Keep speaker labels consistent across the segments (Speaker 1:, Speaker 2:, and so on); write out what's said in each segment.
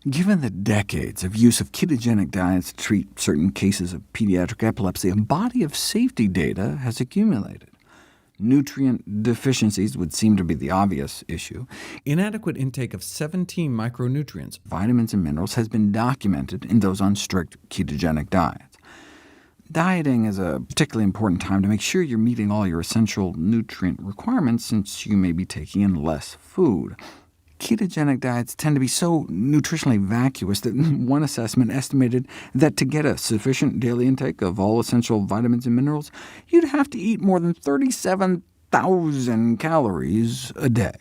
Speaker 1: Given the decades of use of ketogenic diets to treat certain cases of pediatric epilepsy, a body of safety data has accumulated. Nutrient deficiencies would seem to be the obvious issue. Inadequate intake of 17 micronutrients, vitamins and minerals, has been documented in those on strict ketogenic diets. Dieting is a particularly important time to make sure you're meeting all your essential nutrient requirements, since you may be taking in less food. Ketogenic diets tend to be so nutritionally vacuous that one assessment estimated that to get a sufficient daily intake of all essential vitamins and minerals, you'd have to eat more than 37,000 calories a day.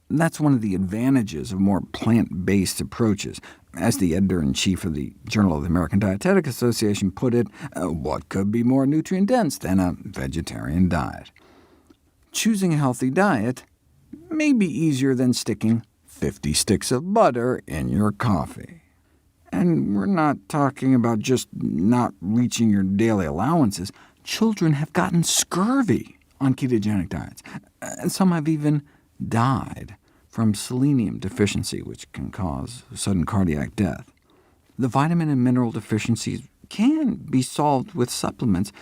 Speaker 1: That's one of the advantages of more plant-based approaches. As the editor-in-chief of the Journal of the American Dietetic Association put it, what could be more nutrient-dense than a vegetarian diet? Choosing a healthy diet may be easier than sticking 50 sticks of butter in your coffee. And we're not talking about just not reaching your daily allowances. Children have gotten scurvy on ketogenic diets, and some have even died from selenium deficiency, which can cause sudden cardiac death. The vitamin and mineral deficiencies can be solved with supplements,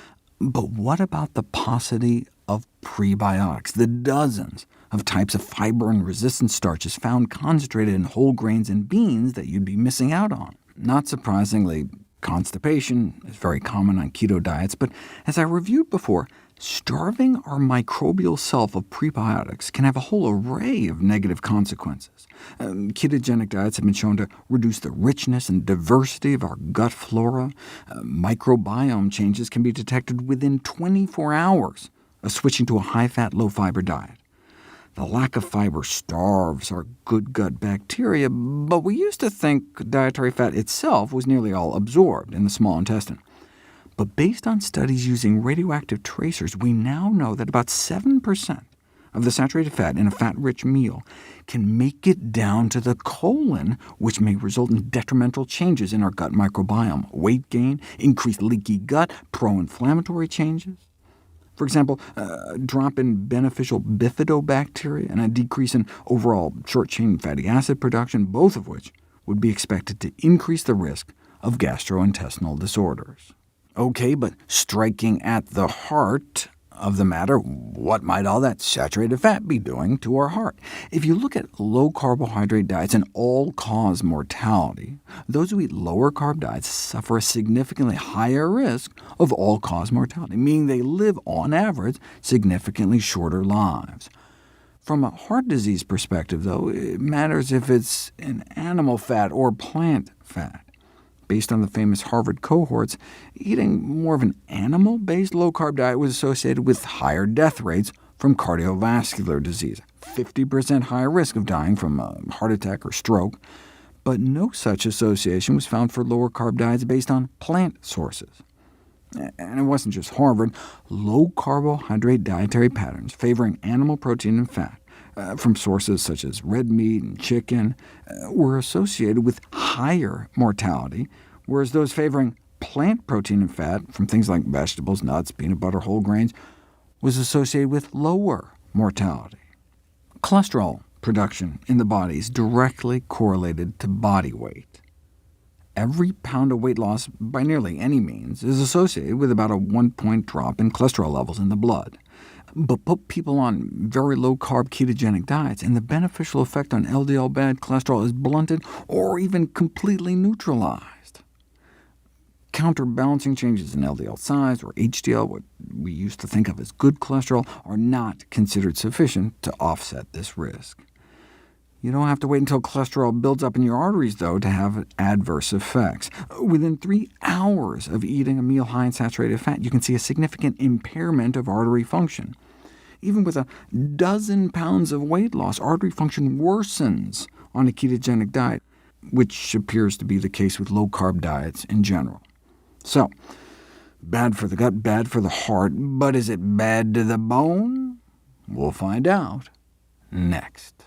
Speaker 1: but what about the paucity of prebiotics, the dozens of types of fiber and resistant starches found concentrated in whole grains and beans that you'd be missing out on? Not surprisingly, constipation is very common on keto diets, but as I reviewed before, starving our microbial self of prebiotics can have a whole array of negative consequences. Ketogenic diets have been shown to reduce the richness and diversity of our gut flora. Microbiome changes can be detected within 24 hours of switching to a high-fat, low-fiber diet. The lack of fiber starves our good gut bacteria, but we used to think dietary fat itself was nearly all absorbed in the small intestine. But based on studies using radioactive tracers, we now know that about 7% of the saturated fat in a fat-rich meal can make it down to the colon, which may result in detrimental changes in our gut microbiome: weight gain, increased leaky gut, pro-inflammatory changes. For example, a drop in beneficial bifidobacteria and a decrease in overall short-chain fatty acid production, both of which would be expected to increase the risk of gastrointestinal disorders. OK, but striking at the heart of the matter, what might all that saturated fat be doing to our heart? If you look at low-carbohydrate diets and all-cause mortality, those who eat lower-carb diets suffer a significantly higher risk of all-cause mortality, meaning they live, on average, significantly shorter lives. From a heart disease perspective, though, it matters if it's an animal fat or plant fat. Based on the famous Harvard cohorts, eating more of an animal-based low-carb diet was associated with higher death rates from cardiovascular disease, 50% higher risk of dying from a heart attack or stroke, but no such association was found for lower-carb diets based on plant sources. And it wasn't just Harvard. Low-carbohydrate dietary patterns favoring animal protein and fat, from sources such as red meat and chicken, were associated with higher mortality, whereas those favoring plant protein and fat, from things like vegetables, nuts, peanut butter, whole grains, was associated with lower mortality. Cholesterol production in the body is directly correlated to body weight. Every pound of weight loss, by nearly any means, is associated with about a 1-point drop in cholesterol levels in the blood. But put people on very low-carb ketogenic diets, and the beneficial effect on LDL bad cholesterol is blunted or even completely neutralized. Counterbalancing changes in LDL size, or HDL, what we used to think of as good cholesterol, are not considered sufficient to offset this risk. You don't have to wait until cholesterol builds up in your arteries, though, to have adverse effects. Within 3 hours of eating a meal high in saturated fat, you can see a significant impairment of artery function. Even with a dozen pounds of weight loss, artery function worsens on a ketogenic diet, which appears to be the case with low-carb diets in general. So, bad for the gut, bad for the heart, but is it bad to the bone? We'll find out next.